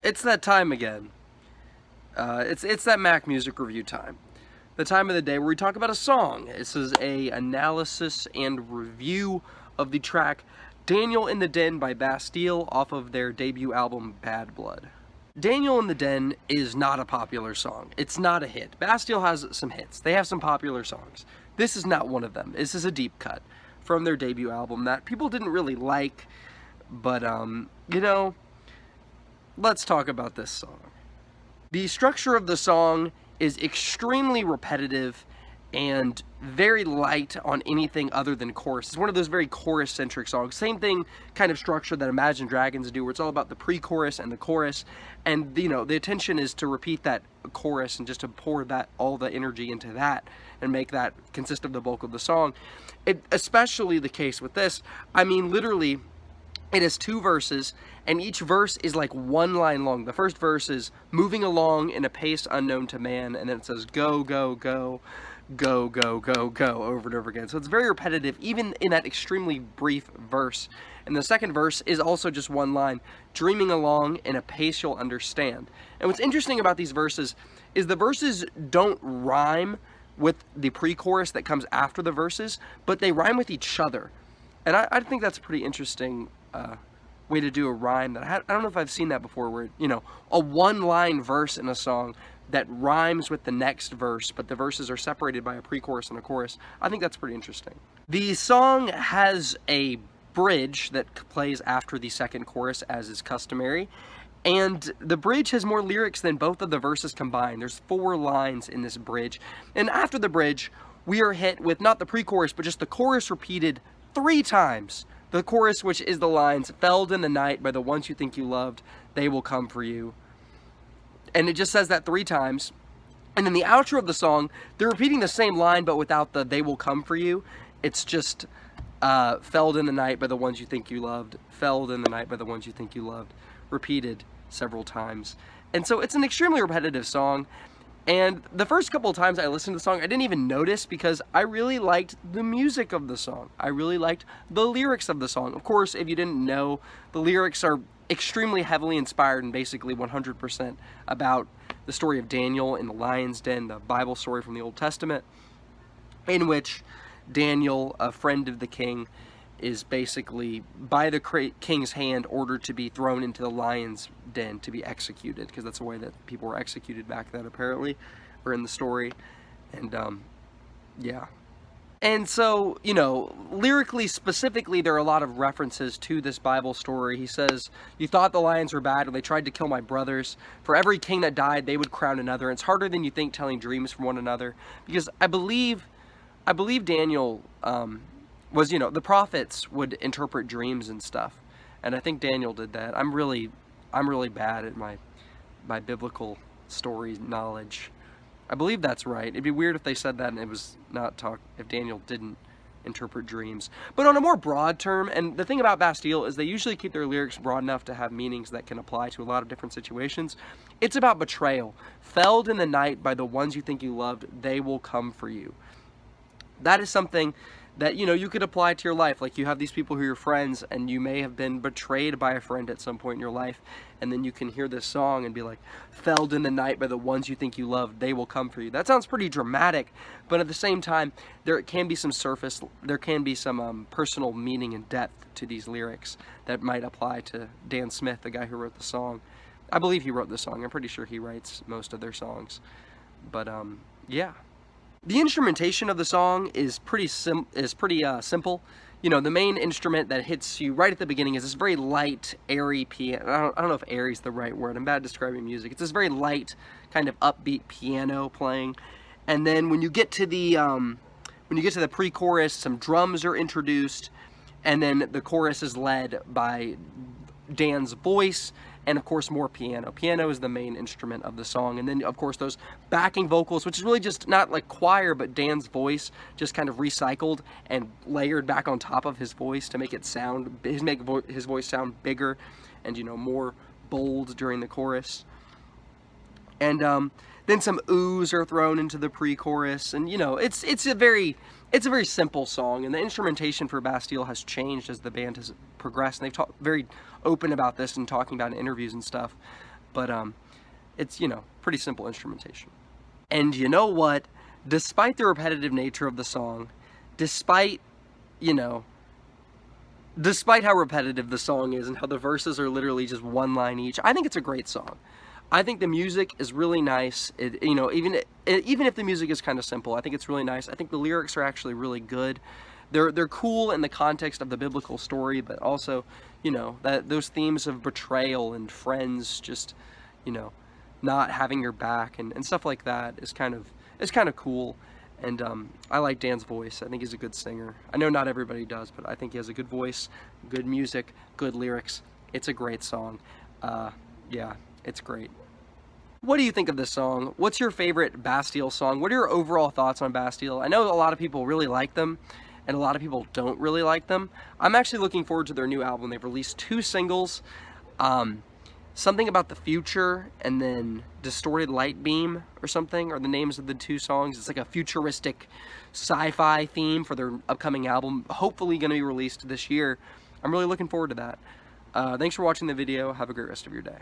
It's that time again. It's that Mac music review time. The time of the day where we talk about a song. This is a analysis and review of the track Daniel in the Den by Bastille off of their debut album Bad Blood. Daniel in the Den is not a popular song. It's not a hit. Bastille has some hits. They have some popular songs. This is not one of them. This is a deep cut from their debut album that people didn't really like, but let's talk about this song. The structure of the song is extremely repetitive and very light on anything other than chorus. It's one of those very chorus-centric songs. Same thing kind of structure that Imagine Dragons do, where it's all about the pre-chorus and the chorus, and the attention is to repeat that chorus and just to pour that all the energy into that and make that consist of the bulk of the song. Especially the case with this. I mean, literally, it has two verses, and each verse is like one line long. The first verse is moving along in a pace unknown to man, and then it says go, go, go, go, go, go, go, over and over again. So it's very repetitive, even in that extremely brief verse. And the second verse is also just one line, dreaming along in a pace you'll understand. And what's interesting about these verses is the verses don't rhyme with the pre-chorus that comes after the verses, but they rhyme with each other. And I think that's a pretty interesting way to do a rhyme. That I don't know if I've seen that before, where, a one-line verse in a song that rhymes with the next verse, but the verses are separated by a pre-chorus and a chorus. I think that's pretty interesting. The song has a bridge that plays after the second chorus, as is customary, and the bridge has more lyrics than both of the verses combined. There's 4 lines in this bridge, and after the bridge, we are hit with not the pre-chorus, but just the chorus repeated 3 times. The chorus, which is the lines, "Felled in the night by the ones you think you loved, they will come for you." And it just says that 3 times. And then the outro of the song, they're repeating the same line, but without the "they will come for you." It's just, "Felled in the night by the ones you think you loved, felled in the night by the ones you think you loved," repeated several times. And so it's an extremely repetitive song. And the first couple of times I listened to the song, I didn't even notice, because I really liked the music of the song. I really liked the lyrics of the song. Of course, if you didn't know, the lyrics are extremely heavily inspired and basically 100% about the story of Daniel in the lion's den, the Bible story from the Old Testament, in which Daniel, a friend of the king, is basically, by the king's hand, ordered to be thrown into the lion's den to be executed, because that's the way that people were executed back then, apparently, or in the story. And yeah. And so, lyrically, specifically, there are a lot of references to this Bible story. He says, "You thought the lions were bad, and they tried to kill my brothers. For every king that died, they would crown another. It's harder than you think telling dreams from one another." Because I believe Daniel was, the prophets would interpret dreams and stuff. And I think Daniel did that. I'm really bad at my biblical story knowledge. I believe that's right. It'd be weird if they said that and it was not if Daniel didn't interpret dreams. But on a more broad term, and the thing about Bastille is they usually keep their lyrics broad enough to have meanings that can apply to a lot of different situations. It's about betrayal. "Felled in the night by the ones you think you loved, they will come for you." That is something that, you could apply to your life. Like, you have these people who are your friends, and you may have been betrayed by a friend at some point in your life, and then you can hear this song and be like, "Felled in the night by the ones you think you loved, they will come for you." That sounds pretty dramatic, but at the same time, there can be some personal meaning and depth to these lyrics that might apply to Dan Smith, the guy who wrote the song. I believe he wrote the song. I'm pretty sure he writes most of their songs. But, yeah. The instrumentation of the song is pretty simple. The main instrument that hits you right at the beginning is this very light, airy piano. I don't know if airy is the right word. I'm bad at describing music. It's this very light, kind of upbeat piano playing. And then when you get to the pre-chorus, some drums are introduced, and then the chorus is led by Dan's voice, and of course more piano. Piano is the main instrument of the song, and then of course those backing vocals, which is really just not like choir, but Dan's voice just kind of recycled and layered back on top of his voice to make it his voice sound bigger and more bold during the chorus. And then some oohs are thrown into the pre-chorus, and it's a very simple song, and the instrumentation for Bastille has changed as the band has progressed, and they've talked very open about this and talking about in interviews and stuff. but it's, you know, pretty simple instrumentation. And you know what? Despite the repetitive nature of the song, despite, you know, despite how repetitive the song is and how the verses are literally just one line each, I think it's a great song. I think the music is really nice. You know, even if the music is kind of simple, I think it's really nice. I think the lyrics are actually really good. They're cool in the context of the biblical story, but also, you know, that those themes of betrayal and friends just, you know, not having your back and stuff like that is kind of cool. And I like Dan's voice. I think he's a good singer. I know not everybody does, but I think he has a good voice, good music, good lyrics. It's a great song. Yeah, it's great. What do you think of this song? What's your favorite Bastille song? What are your overall thoughts on Bastille? I know a lot of people really like them, and a lot of people don't really like them. I'm actually looking forward to their new album. They've released 2 singles. Something About the Future and then Distorted Light Beam or something are the names of the 2 songs. It's like a futuristic sci-fi theme for their upcoming album, hopefully going to be released this year. I'm really looking forward to that. Thanks for watching the video. Have a great rest of your day.